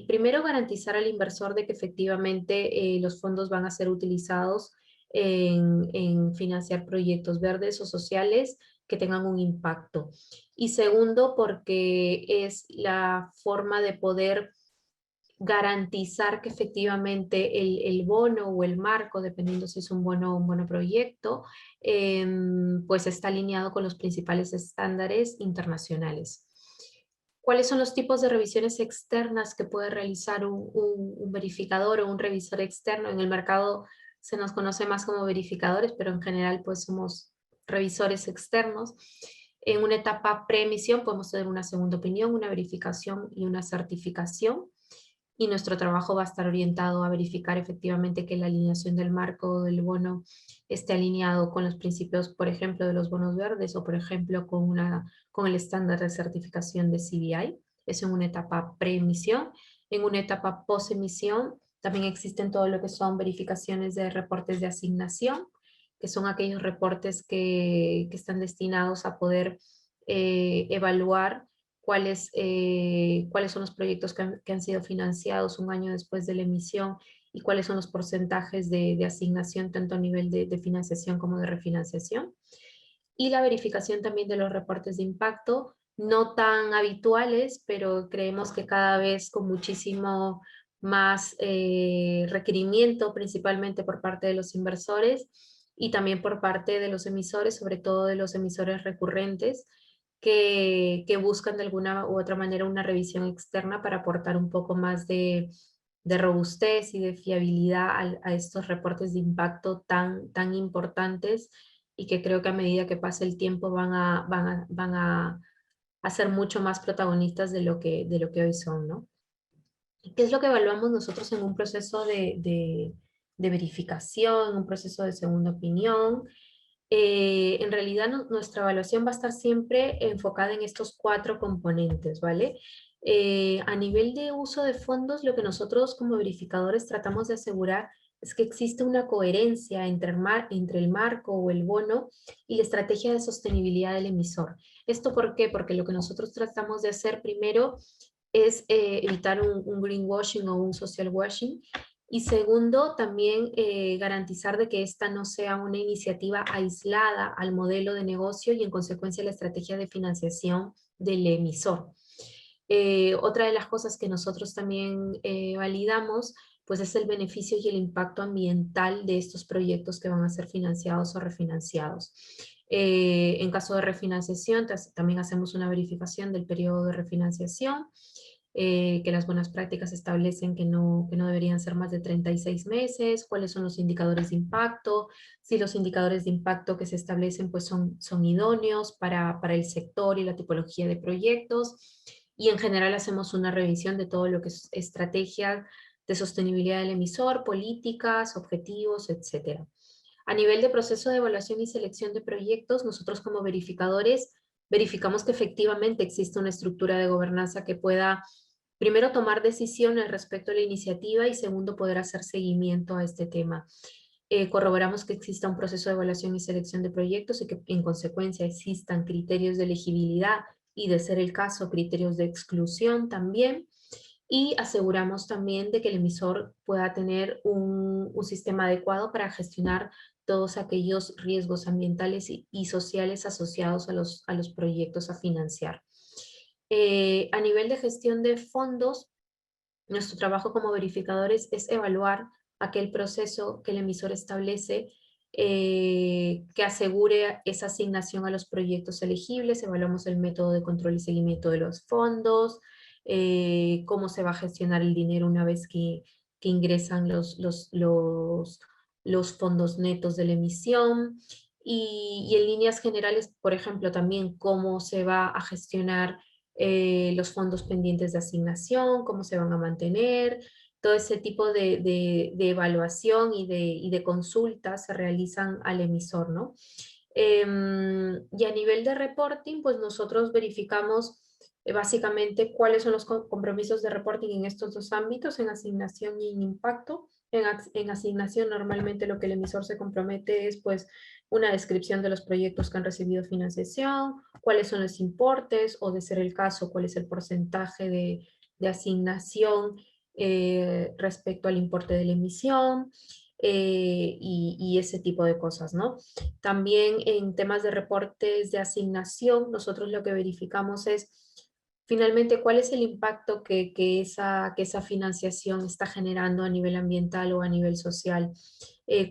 primero garantizar al inversor de que efectivamente los fondos van a ser utilizados en financiar proyectos verdes o sociales que tengan un impacto. Y segundo, porque es la forma de poder garantizar que efectivamente el bono o el marco, dependiendo si es un bono o un bono proyecto, pues está alineado con los principales estándares internacionales. ¿Cuáles son los tipos de revisiones externas que puede realizar un verificador o un revisor externo? En el mercado se nos conoce más como verificadores, pero en general pues somos revisores externos. En una etapa preemisión podemos tener una segunda opinión, una verificación y una certificación. Y nuestro trabajo va a estar orientado a verificar efectivamente que la alineación del marco del bono esté alineado con los principios, por ejemplo, de los bonos verdes o, por ejemplo, con el estándar de certificación de CBI. Eso en una etapa preemisión. En una etapa posemisión también existen todo lo que son verificaciones de reportes de asignación, que son aquellos reportes que están destinados a poder evaluar cuáles son los proyectos que han sido financiados un año después de la emisión y cuáles son los porcentajes de asignación tanto a nivel de financiación como de refinanciación. Y la verificación también de los reportes de impacto, no tan habituales, pero creemos que cada vez con muchísimo más requerimiento, principalmente por parte de los inversores y también por parte de los emisores, sobre todo de los emisores recurrentes, que buscan de alguna u otra manera una revisión externa para aportar un poco más de robustez y de fiabilidad a estos reportes de impacto tan importantes y que creo que a medida que pase el tiempo van a ser mucho más protagonistas de lo que hoy son, ¿no? ¿Qué es lo que evaluamos nosotros en un proceso de verificación, un proceso de segunda opinión? En realidad nuestra evaluación va a estar siempre enfocada en estos 4 componentes, ¿vale? A nivel de uso de fondos, lo que nosotros como verificadores tratamos de asegurar es que existe una coherencia entre el marco o el bono y la estrategia de sostenibilidad del emisor. ¿Esto por qué? Porque lo que nosotros tratamos de hacer primero es evitar un greenwashing o un social washing. Y segundo, también garantizar de que esta no sea una iniciativa aislada al modelo de negocio y en consecuencia la estrategia de financiación del emisor. Otra de las cosas que nosotros también validamos pues es el beneficio y el impacto ambiental de estos proyectos que van a ser financiados o refinanciados. En caso de refinanciación, también hacemos una verificación del periodo de refinanciación, que las buenas prácticas establecen que no deberían ser más de 36 meses, cuáles son los indicadores de impacto, si los indicadores de impacto que se establecen pues son idóneos para el sector y la tipología de proyectos, y en general hacemos una revisión de todo lo que es estrategia de sostenibilidad del emisor, políticas, objetivos, etc. A nivel de proceso de evaluación y selección de proyectos, nosotros como verificadores verificamos que efectivamente existe una estructura de gobernanza que pueda, primero, tomar decisiones respecto a la iniciativa y segundo, poder hacer seguimiento a este tema. Corroboramos que exista un proceso de evaluación y selección de proyectos y que en consecuencia existan criterios de elegibilidad y, de ser el caso, criterios de exclusión también. Y aseguramos también de que el emisor pueda tener un sistema adecuado para gestionar todos aquellos riesgos ambientales y sociales asociados a los proyectos a financiar. A nivel de gestión de fondos, nuestro trabajo como verificadores es evaluar aquel proceso que el emisor establece que asegure esa asignación a los proyectos elegibles. Evaluamos el método de control y seguimiento de los fondos, cómo se va a gestionar el dinero una vez que ingresan los fondos netos de la emisión, y en líneas generales, por ejemplo, también cómo se va a gestionar los fondos pendientes de asignación, cómo se van a mantener. Todo ese tipo de evaluación y de consultas se realizan al emisor, ¿no? Y a nivel de reporting, pues nosotros verificamos básicamente cuáles son los compromisos de reporting en estos dos ámbitos, en asignación y en impacto. En asignación normalmente lo que el emisor se compromete es pues una descripción de los proyectos que han recibido financiación, cuáles son los importes o de ser el caso, cuál es el porcentaje de asignación respecto al importe de la emisión y ese tipo de cosas, ¿no? También en temas de reportes de asignación, nosotros lo que verificamos es finalmente cuál es el impacto que esa financiación está generando a nivel ambiental o a nivel social,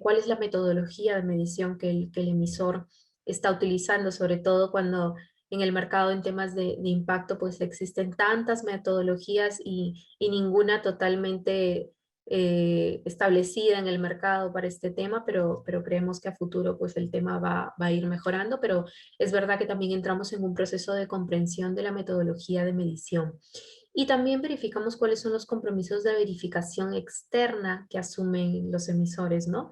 cuál es la metodología de medición que el emisor está utilizando, sobre todo cuando en el mercado en temas de impacto pues existen tantas metodologías y ninguna totalmente establecida en el mercado para este tema, pero creemos que a futuro pues el tema va a ir mejorando, pero es verdad que también entramos en un proceso de comprensión de la metodología de medición. Y también verificamos cuáles son los compromisos de verificación externa que asumen los emisores, ¿no?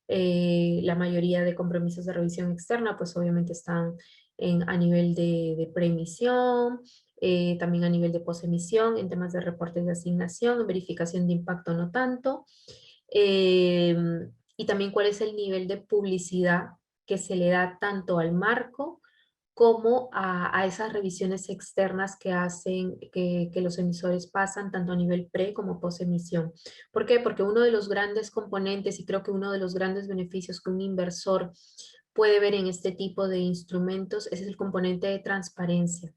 La mayoría de compromisos de revisión externa pues obviamente están a nivel de preemisión, también a nivel de posemisión, en temas de reportes de asignación, en verificación de impacto no tanto, y también cuál es el nivel de publicidad que se le da tanto al marco como a esas revisiones externas que hacen que los emisores pasan tanto a nivel pre como post emisión. ¿Por qué? Porque uno de los grandes componentes y creo que uno de los grandes beneficios que un inversor puede ver en este tipo de instrumentos es el componente de transparencia.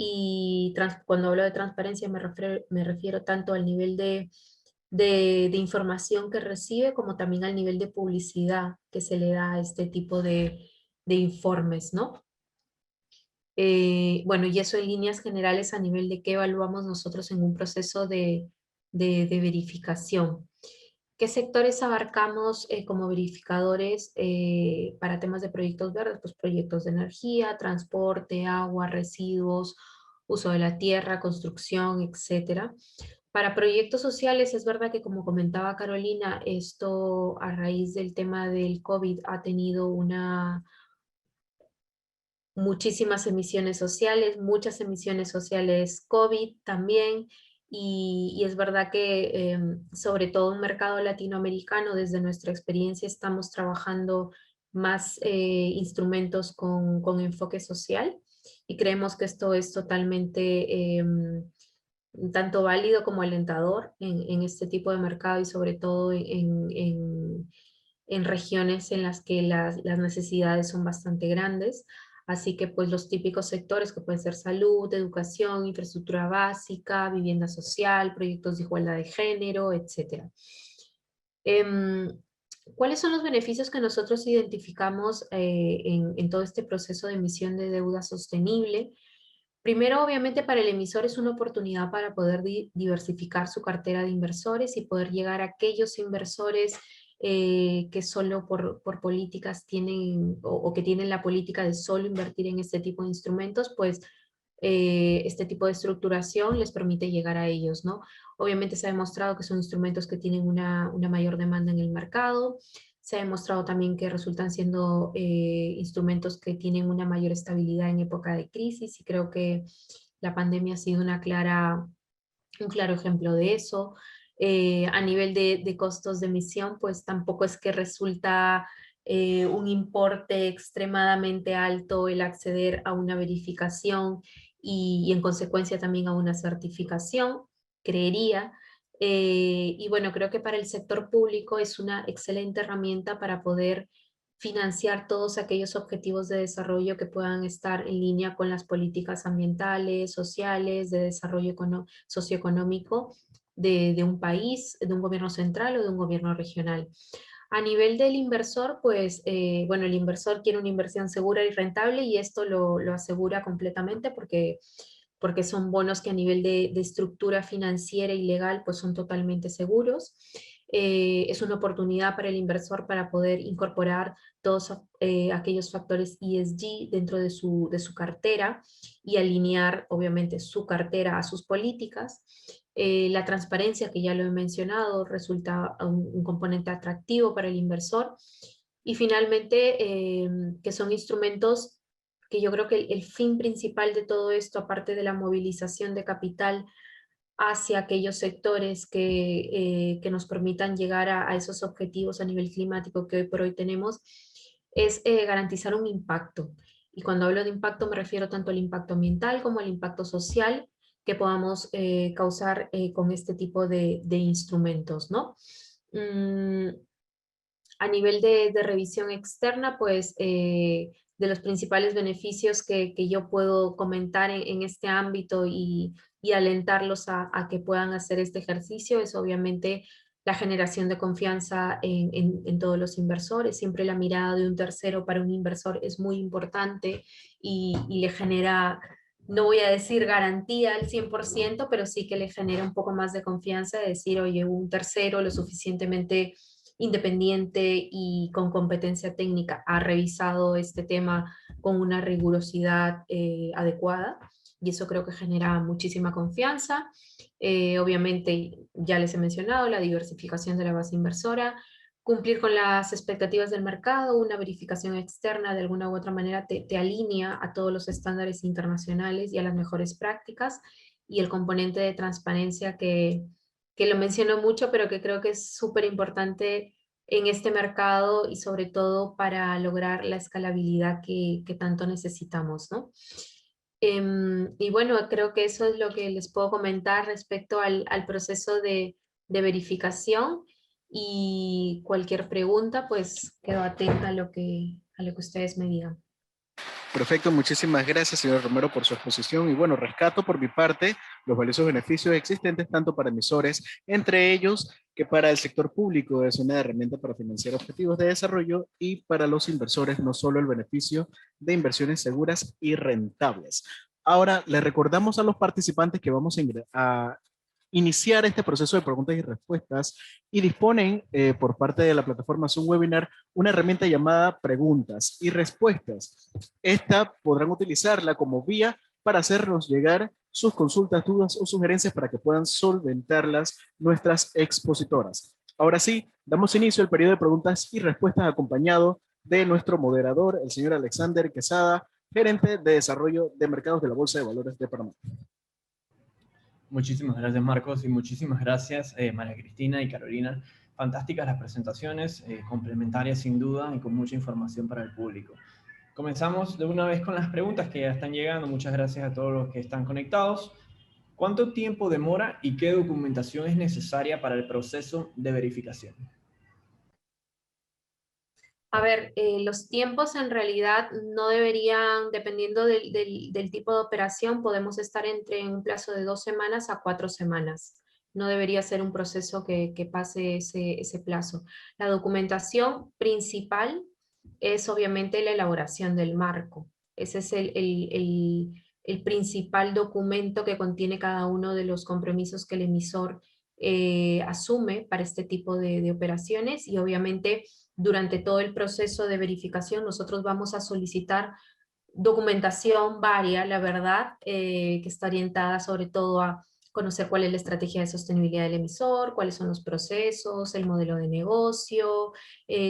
Y cuando hablo de transparencia me refiero tanto al nivel de información que recibe como también al nivel de publicidad que se le da a este tipo de informes, ¿no? Bueno, y eso en líneas generales a nivel de qué evaluamos nosotros en un proceso de verificación. ¿Qué sectores abarcamos como verificadores para temas de proyectos verdes? Pues proyectos de energía, transporte, agua, residuos, uso de la tierra, construcción, etcétera. Para proyectos sociales es verdad que como comentaba Carolina, esto a raíz del tema del COVID ha tenido muchísimas emisiones sociales, muchas emisiones sociales COVID también, y es verdad que sobre todo en mercado latinoamericano, desde nuestra experiencia estamos trabajando más instrumentos con enfoque social y creemos que esto es totalmente tanto válido como alentador en este tipo de mercado y sobre todo en regiones en las que las necesidades son bastante grandes. Así que pues los típicos sectores que pueden ser salud, educación, infraestructura básica, vivienda social, proyectos de igualdad de género, etc. ¿Cuáles son los beneficios que nosotros identificamos en todo este proceso de emisión de deuda sostenible? Primero, obviamente, para el emisor es una oportunidad para poder diversificar su cartera de inversores y poder llegar a aquellos inversores que solo por políticas tienen o que tienen la política de solo invertir en este tipo de instrumentos, pues este tipo de estructuración les permite llegar a ellos, ¿no? Obviamente se ha demostrado que son instrumentos que tienen una mayor demanda en el mercado. Se ha demostrado también que resultan siendo instrumentos que tienen una mayor estabilidad en época de crisis y creo que la pandemia ha sido un claro ejemplo de eso. A nivel de costos de emisión, pues tampoco es que resulta un importe extremadamente alto el acceder a una verificación y en consecuencia también a una certificación, creería. Y bueno, creo que para el sector público es una excelente herramienta para poder financiar todos aquellos objetivos de desarrollo que puedan estar en línea con las políticas ambientales, sociales, de desarrollo socioeconómico de un país, de un gobierno central o de un gobierno regional. A nivel del inversor, pues, bueno, el inversor quiere una inversión segura y rentable y esto lo asegura completamente porque son bonos que a nivel de estructura financiera y legal pues son totalmente seguros. Es una oportunidad para el inversor para poder incorporar todos aquellos factores ESG dentro de su cartera y alinear obviamente su cartera a sus políticas. La transparencia, que ya lo he mencionado, resulta un componente atractivo para el inversor. Y finalmente, que son instrumentos que yo creo que el fin principal de todo esto, aparte de la movilización de capital hacia aquellos sectores que nos permitan llegar a esos objetivos a nivel climático que hoy por hoy tenemos, es garantizar un impacto. Y cuando hablo de impacto me refiero tanto al impacto ambiental como al impacto social que podamos causar con este tipo de instrumentos, ¿no? A nivel de revisión externa, pues de los principales beneficios que yo puedo comentar en este ámbito y alentarlos a que puedan hacer este ejercicio es obviamente la generación de confianza en todos los inversores. Siempre la mirada de un tercero para un inversor es muy importante y le genera, no voy a decir garantía al 100%, pero sí que le genera un poco más de confianza de decir, oye, un tercero lo suficientemente independiente y con competencia técnica ha revisado este tema con una rigurosidad adecuada, y eso creo que genera muchísima confianza. Obviamente, ya les he mencionado, la diversificación de la base inversora, cumplir con las expectativas del mercado, una verificación externa de alguna u otra manera te alinea a todos los estándares internacionales y a las mejores prácticas, y el componente de transparencia que lo menciono mucho, pero que creo que es súper importante en este mercado y sobre todo para lograr la escalabilidad que tanto necesitamos, ¿no? Y bueno, creo que eso es lo que les puedo comentar respecto al proceso de verificación, y cualquier pregunta, pues quedo atenta a lo que ustedes me digan.
Perfecto, muchísimas gracias, señor Romero, por su exposición. Y bueno, rescato por mi parte los valiosos beneficios existentes tanto para emisores, entre ellos que para el sector público es una herramienta para financiar objetivos de desarrollo, y para los inversores no solo el beneficio de inversiones seguras y rentables. Ahora, le recordamos a los participantes que vamos a iniciar este proceso de preguntas y respuestas, y disponen por parte de la plataforma Zoom Webinar una herramienta llamada Preguntas y Respuestas. Esta podrán utilizarla como vía para hacernos llegar sus consultas, dudas o sugerencias para que puedan solventarlas nuestras expositoras. Ahora sí, damos inicio al periodo de preguntas y respuestas acompañado de nuestro moderador, el señor Alexander Quesada, gerente de desarrollo de mercados de la Bolsa de Valores de Panamá.
Muchísimas gracias, Marcos, y muchísimas gracias, María Cristina y Carolina. Fantásticas las presentaciones, complementarias sin duda y con mucha información para el público. Comenzamos de una vez con las preguntas que ya están llegando. Muchas gracias a todos los que están conectados. ¿Cuánto tiempo demora y qué documentación es necesaria para el proceso de verificación?
A ver, los tiempos en realidad no deberían, dependiendo del tipo de operación, podemos estar entre un plazo de 2 semanas a 4 semanas. No debería ser un proceso que pase ese plazo. La documentación principal es obviamente la elaboración del marco. Ese es el principal documento que contiene cada uno de los compromisos que el emisor asume para este tipo de operaciones, y obviamente durante todo el proceso de verificación nosotros vamos a solicitar documentación varia, la verdad, que está orientada sobre todo a conocer cuál es la estrategia de sostenibilidad del emisor, cuáles son los procesos, el modelo de negocio,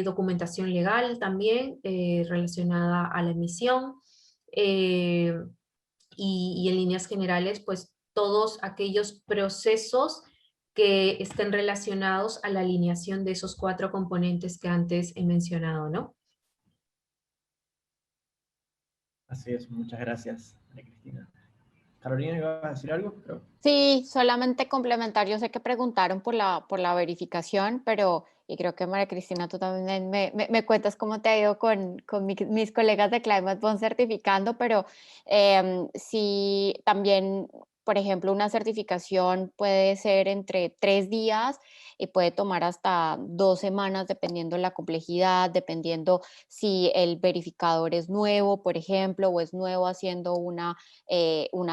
documentación legal también relacionada a la emisión, y en líneas generales, pues todos aquellos procesos que estén relacionados a la alineación de esos 4 componentes que antes he mencionado, ¿no?
Así es, muchas gracias, María Cristina. Carolina, ¿ibas a decir algo? Pero...
Sí, solamente complementar. Yo sé que preguntaron por la verificación, pero, y creo que María Cristina, tú también me cuentas cómo te ha ido con mis colegas de Climate Bond certificando, pero sí, también, por ejemplo, una certificación puede ser entre 3 días y puede tomar hasta 2 semanas, dependiendo la complejidad, dependiendo si el verificador es nuevo, por ejemplo, o es nuevo haciendo una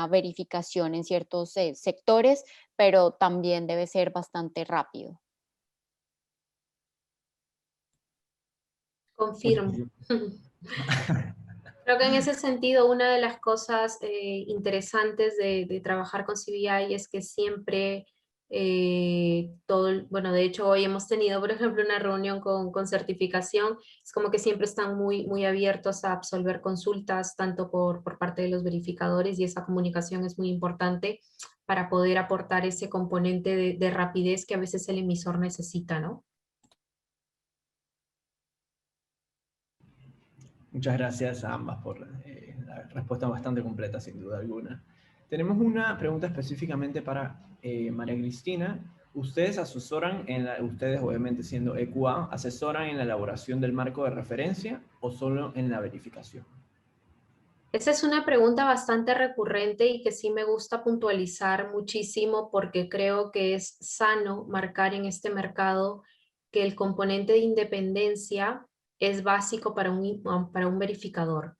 verificación en ciertos sectores, pero también debe ser bastante rápido.
Confirmo. Creo que en ese sentido una de las cosas interesantes de trabajar con CBI es que siempre Bueno, de hecho hoy hemos tenido, por ejemplo, una reunión con certificación. Es como que siempre están muy abiertos a absolver consultas, tanto por parte de los verificadores, y esa comunicación es muy importante para poder aportar ese componente de rapidez que a veces el emisor necesita, ¿no?
Muchas gracias a ambas por la respuesta bastante completa, sin duda alguna. Tenemos una pregunta específicamente para María Cristina. ¿Ustedes asesoran, ustedes obviamente siendo EQA, asesoran en la elaboración del marco de referencia o solo en la verificación?
Esa es una pregunta bastante recurrente y que sí me gusta puntualizar muchísimo, porque creo que es sano marcar en este mercado que el componente de independencia es básico para un verificador.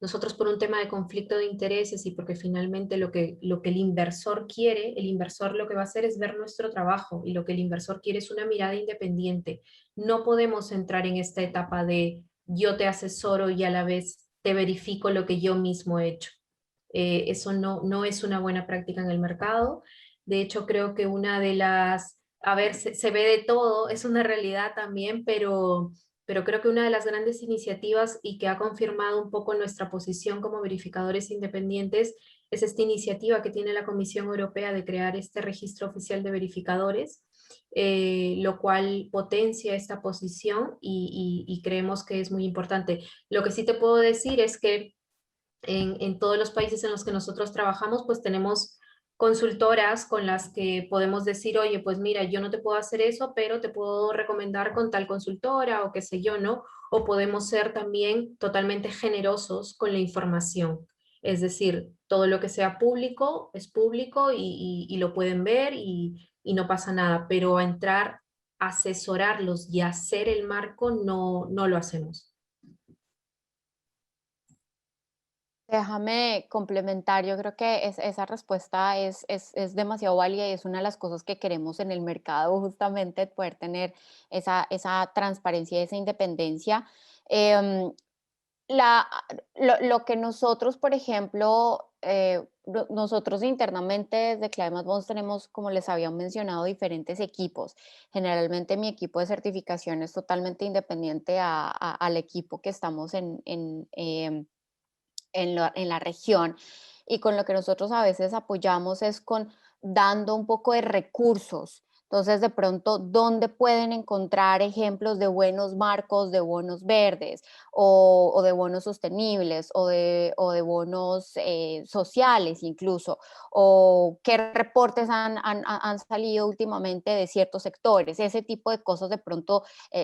Nosotros, por un tema de conflicto de intereses y porque finalmente lo que el inversor quiere, el inversor lo que va a hacer es ver nuestro trabajo, y lo que el inversor quiere es una mirada independiente. No podemos entrar en esta etapa de yo te asesoro y a la vez te verifico lo que yo mismo he hecho. Eso no es una buena práctica en el mercado. De hecho, creo que una de las, a ver, se ve de todo, es una realidad también, pero creo que una de las grandes iniciativas y que ha confirmado un poco nuestra posición como verificadores independientes es esta iniciativa que tiene la Comisión Europea de crear este registro oficial de verificadores, lo cual potencia esta posición y creemos que es muy importante. Lo que sí te puedo decir es que en todos los países en los que nosotros trabajamos, pues tenemos consultoras con las que podemos decir, oye, pues mira, yo no te puedo hacer eso, pero te puedo recomendar con tal consultora o qué sé yo, ¿no? O podemos ser también totalmente generosos con la información. Es decir, todo lo que sea público es público y lo pueden ver y no pasa nada, pero a entrar, asesorarlos y hacer el marco no lo hacemos.
Déjame complementar, yo creo que esa respuesta es demasiado válida y es una de las cosas que queremos en el mercado, justamente poder tener esa transparencia y esa independencia. Em, la, lo que nosotros, por ejemplo, nosotros internamente desde Climate Bonds tenemos, como les había mencionado, diferentes equipos. Generalmente mi equipo de certificación es totalmente independiente al equipo que estamos en la región, y con lo que nosotros a veces apoyamos es con dando un poco de recursos. Entonces, de pronto, ¿dónde pueden encontrar ejemplos de buenos marcos de bonos verdes o de bonos sostenibles o de bonos sociales incluso? ¿O qué reportes han salido últimamente de ciertos sectores? Ese tipo de cosas de pronto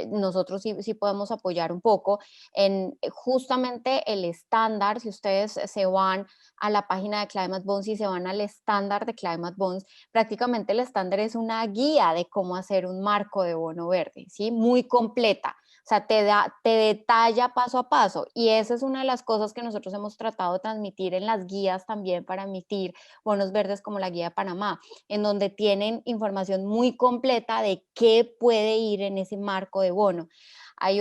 nosotros sí podemos apoyar un poco en justamente el estándar. Si ustedes se van a la página de Climate Bonds y se van al estándar de Climate Bonds, prácticamente el estándar es una guía de cómo hacer un marco de bono verde, ¿sí? Muy completa. O sea, te detalla paso a paso, y esa es una de las cosas que nosotros hemos tratado de transmitir en las guías también para emitir bonos verdes, como la guía de Panamá, en donde tienen información muy completa de qué puede ir en ese marco de bono. Hay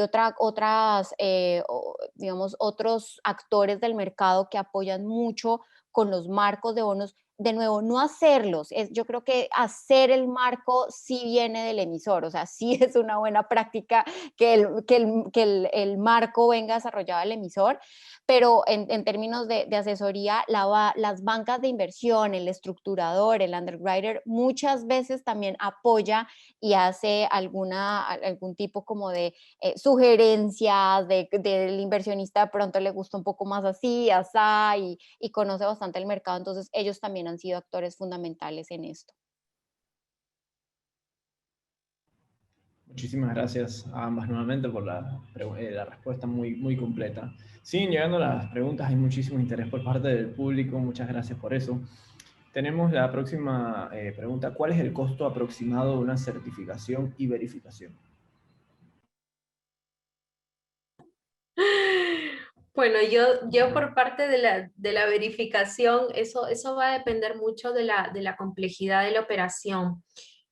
digamos, otros actores del mercado que apoyan mucho con los marcos de bonos. De nuevo, no hacerlos, yo creo que hacer el marco sí viene del emisor, o sea, sí es una buena práctica que el marco venga desarrollado del emisor, pero en términos de asesoría, las bancas de inversión, el estructurador, el underwriter, muchas veces también apoya y hace algún tipo como de sugerencias del inversionista. De pronto le gusta un poco más así, asá, y conoce bastante el mercado, entonces ellos también han sido actores fundamentales en esto.
Muchísimas gracias a ambas nuevamente por la respuesta muy completa. Siguen llegando las preguntas, hay muchísimo interés por parte del público, muchas gracias por eso. Tenemos la próxima pregunta: ¿cuál es el costo aproximado de una certificación y verificación?
Bueno, yo por parte de la verificación, eso va a depender mucho de la complejidad de la operación.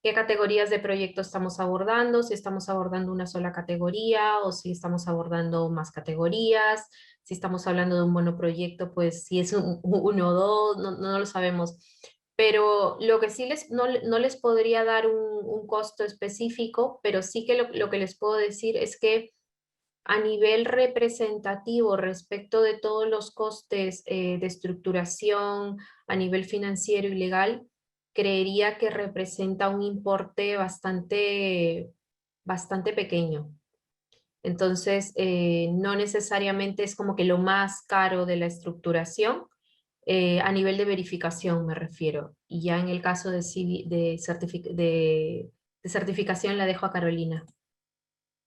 ¿Qué categorías de proyecto estamos abordando? Si estamos abordando una sola categoría o si estamos abordando más categorías. Si estamos hablando de un monoproyecto, pues si es uno o dos, no lo sabemos. pero lo que sí no les podría dar un costo específico, pero sí que lo que les puedo decir es que a nivel representativo respecto de todos los costes de estructuración a nivel financiero y legal, creería que representa un importe bastante pequeño. Entonces, no necesariamente es como que lo más caro de la estructuración, a nivel de verificación me refiero. Y ya en el caso de certificación la dejo a Carolina.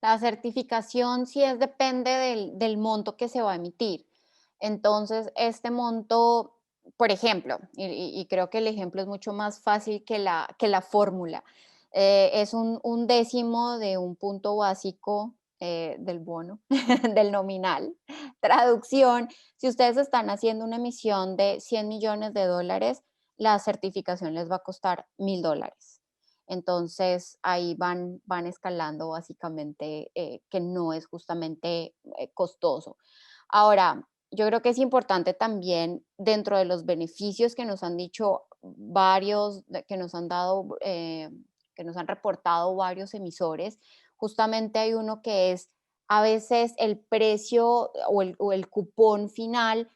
La certificación sí depende del monto que se va a emitir. Entonces, este monto, por ejemplo, y creo que el ejemplo es mucho más fácil que la fórmula, es un décimo de un punto básico del bono, del nominal. Traducción, si ustedes están haciendo una emisión de 100 millones de dólares, la certificación les va a costar $1,000. Entonces ahí van escalando básicamente, que no es justamente costoso. Ahora, yo creo que es importante también dentro de los beneficios que nos han dicho varios, que nos han dado, que nos han reportado varios emisores, justamente hay uno que es a veces el precio o el cupón final,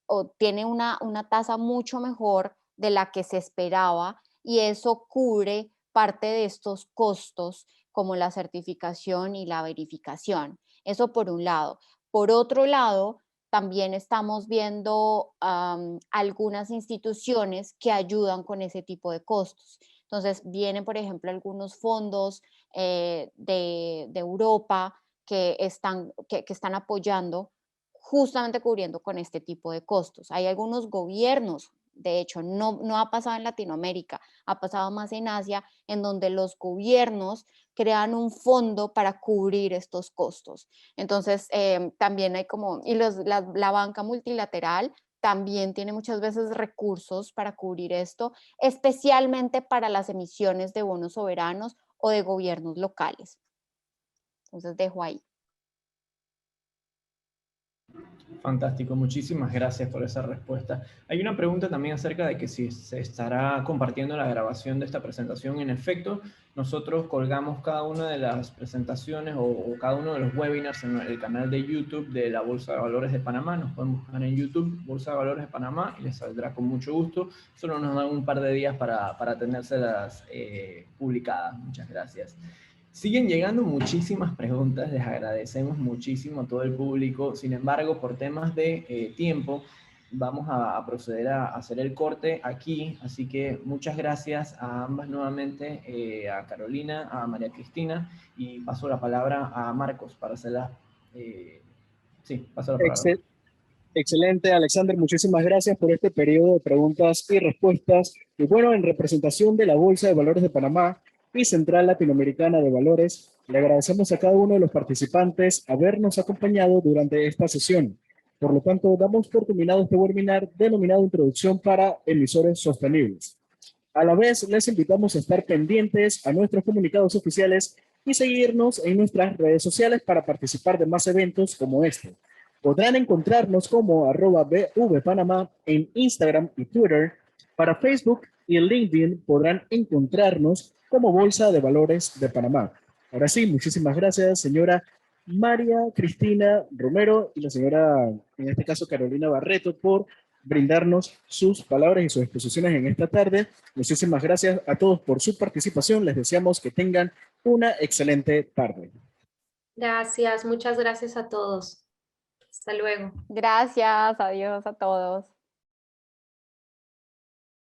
o tiene una tasa mucho mejor de la que se esperaba, y eso cubre parte de estos costos como la certificación y la verificación. Eso por un lado. Por otro lado, también estamos viendo algunas instituciones que ayudan con ese tipo de costos. Entonces, vienen, por ejemplo, algunos fondos de Europa que están apoyando, justamente cubriendo con este tipo de costos. Hay algunos gobiernos, de hecho, no ha pasado en Latinoamérica, ha pasado más en Asia, en donde los gobiernos crean un fondo para cubrir estos costos. Entonces, también hay como, y la banca multilateral también tiene muchas veces recursos para cubrir esto, especialmente para las emisiones de bonos soberanos o de gobiernos locales. Entonces, dejo ahí.
Fantástico, muchísimas gracias por esa respuesta. Hay una pregunta también acerca de que si se estará compartiendo la grabación de esta presentación. En efecto, nosotros colgamos cada una de las presentaciones o cada uno de los webinars en el canal de YouTube de la Bolsa de Valores de Panamá. Nos pueden buscar en YouTube, Bolsa de Valores de Panamá, y les saldrá con mucho gusto. Solo nos dan un par de días para tenérselas publicadas. Muchas gracias. Siguen llegando muchísimas preguntas, les agradecemos muchísimo a todo el público. Sin embargo, por temas de tiempo, vamos a proceder a hacer el corte aquí. Así que muchas gracias a ambas nuevamente, a Carolina, a María Cristina, y paso la palabra a Marcos para hacerla. Sí, paso la palabra.
Excelente, Alexander. Muchísimas gracias por este periodo de preguntas y respuestas. Y bueno, en representación de la Bolsa de Valores de Panamá y Central Latinoamericana de Valores, le agradecemos a cada uno de los participantes habernos acompañado durante esta sesión. Por lo tanto, damos por terminado este webinar denominado Introducción para Emisores Sostenibles. A la vez, les invitamos a estar pendientes a nuestros comunicados oficiales y seguirnos en nuestras redes sociales para participar de más eventos como este. Podrán encontrarnos como @BVPanamá en Instagram y Twitter. Para Facebook y LinkedIn podrán encontrarnos como Bolsa de Valores de Panamá. Ahora sí, muchísimas gracias, señora María Cristina Romero y la señora, en este caso, Carolina Barreto, por brindarnos sus palabras y sus exposiciones en esta tarde. Muchísimas gracias a todos por su participación. Les deseamos que tengan una excelente tarde.
Gracias, muchas gracias a todos. Hasta luego.
Gracias, adiós a todos.